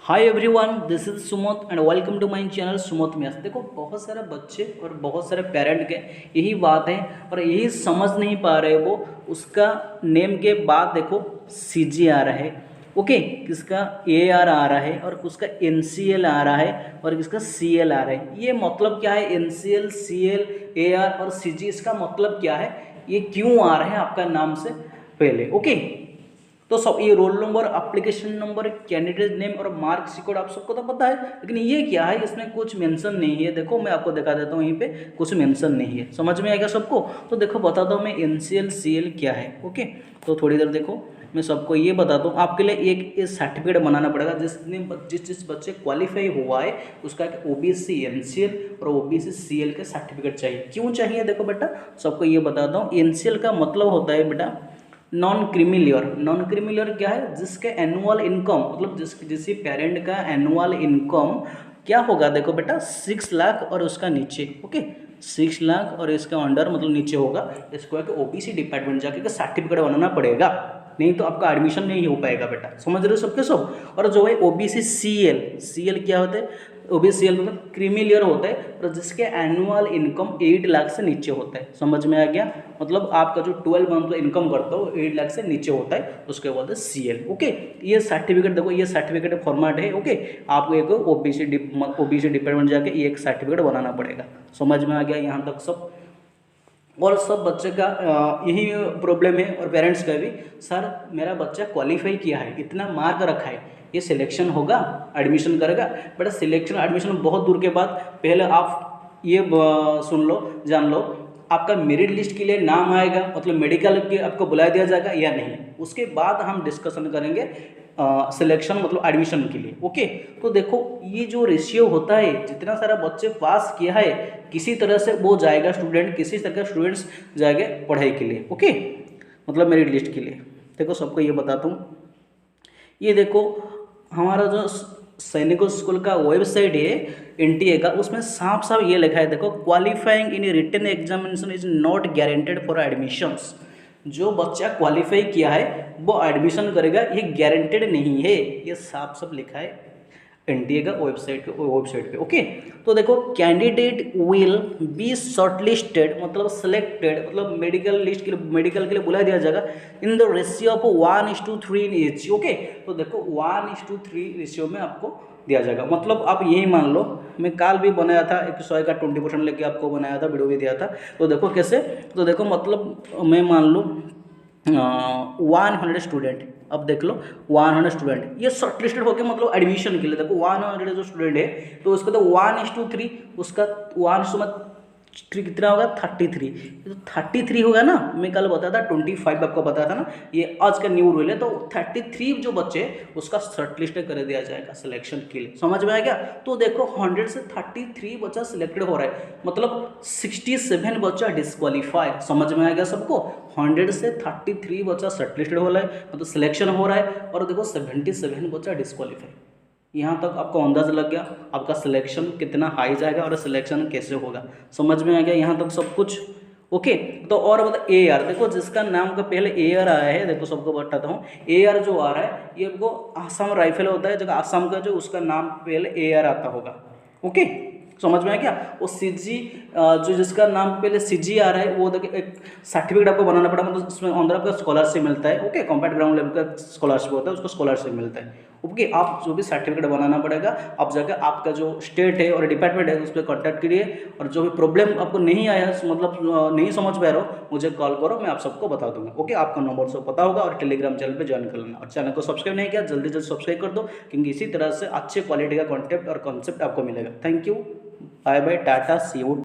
Hi everyone, this is Sumot and welcome to my channel Sumot maths. देखो बहुत सारे बच्चे और बहुत सारे पेरेंट के यही बात है और यही समझ नहीं पा रहे वो उसका नेम के बाद देखो सी जी आ रहा है, ओके, किसका ए आर आ रहा है और उसका एन सी एल आ रहा है और किसका सी एल आ रहा है। ये मतलब क्या है, N C L, C L, A R और सी जी, इसका मतलब क्या है, ये क्यों आ रहे हैं आपका नाम से पहले, ओके। तो सब ये roll number, application number, candidate name और मार्क्स कोड आप सबको तो पता है, लेकिन ये क्या है, इसमें कुछ मेंशन नहीं है। देखो मैं आपको दिखा देता हूँ, यहीं पे कुछ मेंशन नहीं है। समझ में आएगा सबको? तो देखो बताता हूँ मैं एनसीएल सीएल क्या है, ओके। तो थोड़ी देर देखो, मैं सबको ये बताता हूँ। आपके लिए एक सर्टिफिकेट बनाना पड़ेगा जिस बच्चे क्वालिफाई हुआ है उसका एक ओबीसी एनसीएल और ओबीसी सीएल के सर्टिफिकेट चाहिए। क्यों चाहिए देखो बेटा, सबको ये बताता हूँ। एनसीएल का मतलब होता है बेटा नॉन क्रीमी लेयर क्या है, जिसके एनुअल इनकम मतलब जिस पेरेंट का एनुअल इनकम क्या होगा, देखो बेटा 6 लाख और उसका नीचे, ओके, 6 लाख और इसका अंडर मतलब नीचे होगा। इसको एक ओबीसी डिपार्टमेंट जाके सर्टिफिकेट बनाना पड़ेगा, नहीं तो आपका एडमिशन नहीं हो पाएगा बेटा। समझ रहे हो सबके सब? और जो है ओबीसी सीएल क्या होता है, ओबीसी मतलब क्रीमी लेयर होता है और जिसके एनुअल इनकम 8 लाख से नीचे होता है। समझ में आ गया? मतलब आपका जो 12 मंथ इनकम करता हो 8 लाख से नीचे होता है, उसके बाद है सीएल, ओके। ये सर्टिफिकेट देखो, ये सर्टिफिकेट फॉर्मेट है, ओके। आपको एक ओबीसी डिपार्टमेंट जाके ये एक सर्टिफिकेट बनाना पड़ेगा। समझ में आ गया यहाँ तक सब? और सब बच्चे का यही प्रॉब्लम है और पेरेंट्स का भी, सर मेरा बच्चा क्वालिफाई किया है, इतना मार्क रखा है, ये सिलेक्शन होगा, एडमिशन करेगा? बेटा सिलेक्शन एडमिशन बहुत दूर के बाद, पहले आप ये सुन लो, जान लो, आपका मेरिट लिस्ट के लिए नाम आएगा, मतलब मेडिकल के आपको बुला दिया जाएगा या नहीं, उसके बाद हम डिस्कशन करेंगे सिलेक्शन मतलब एडमिशन के लिए, ओके। तो देखो ये जो रेशियो होता है, जितना सारा बच्चे पास किया है किसी तरह से वो जाएगा स्टूडेंट, किसी तरह का स्टूडेंट्स जाएंगे पढ़ाई के लिए, ओके, मतलब मेरिट लिस्ट के लिए। देखो सबको ये बताता हूँ, ये देखो हमारा जो सैनिकों स्कूल का वेबसाइट है एनटीए का, उसमें साफ साफ ये लिखा है, देखो qualifying in written examination is not guaranteed for admissions. जो बच्चा क्वालिफाई किया है वो एडमिशन करेगा, ये गारंटेड नहीं है, ये साफ साफ लिखा है एनटीए का वेबसाइट पे, ओके। तो देखो कैंडिडेट विल बी शॉर्टलिस्टेड मतलब सिलेक्टेड मतलब मेडिकल के लिए बुला दिया जाएगा in the ratio of 1:3 in H, okay. तो देखो 1:3 रेशियो में आपको दिया जाएगा। मतलब आप यही मान लो, मैं काल भी बनाया था, एक 100 का 20% लेके आपको बनाया था, वीडियो भी दिया था। तो देखो कैसे, तो देखो मतलब मैं मान लो 100 स्टूडेंट, अब देख लो 100 स्टूडेंट ये शॉर्ट लिस्टेड होकर मतलब एडमिशन के लिए, देखो 100 जो स्टूडेंट है तो उसका तो 1:3 उसका 1:3 कितना होगा 33, तो 33 होगा ना। मैं कल बताया था 25 आपको बताया था ना, ये आज का न्यू रूल है। तो 33 जो बच्चे उसका शॉर्ट लिस्ट कर दिया जाएगा सिलेक्शन के लिए। समझ में आ गया? तो देखो 100 से 33 बच्चा सिलेक्टेड हो रहा है, मतलब 67 बच्चा डिस्क्वालीफाई। समझ में आ गया सबको? 100 से 33 बच्चा शॉर्ट लिस्टेड हो रहा है मतलब सिलेक्शन हो रहा है, और देखो 77 बच्चा डिस्क्वालीफाई। यहाँ तक आपको अंदाज लग गया आपका सिलेक्शन कितना हाई जाएगा और सिलेक्शन कैसे होगा। समझ में आ गया यहाँ तक सब कुछ, ओके। तो और मतलब ए आर, देखो जिसका नाम का पहले ए आर आया है, देखो सबको बताता हूँ, ए आर जो आ रहा है ये आपको आसाम राइफल होता है, जो आसाम का जो उसका नाम पहले ए आर आता होगा, ओके। समझ में आ गया? वो सीजी जो जिसका नाम पहले सीजी आ रहा है वो देखिए एक सर्टिफिकेट आपको बनाना पड़ा, मतलब उसमें अंदर आपका स्कॉलरशिप मिलता है, ओके। कॉम्पैक्ट ग्राउंड लेवल का स्कॉलरशिप होता है, उसको स्कॉलरशिप मिलता है, ओके। आप जो भी सर्टिफिकेट बनाना पड़ेगा, आप जाकर आपका जो स्टेट है और डिपार्टमेंट है उस पर कॉन्टैक्ट करिए, और जो भी प्रॉब्लम आपको नहीं आया मतलब नहीं समझ पा रहे हो मुझे कॉल करो, मैं आप सबको बता दूंगा, ओके। आपका नंबर सब पता होगा और टेलीग्राम चैनल पर ज्वाइन कर लेना, और चैनल को सब्सक्राइब नहीं किया जल्दी जल्दी सब्सक्राइब कर दो, क्योंकि इसी तरह से अच्छे क्वालिटी का कॉन्टेंट और कॉन्सेप्ट आपको मिलेगा। Thank you, bye bye, tata, see you.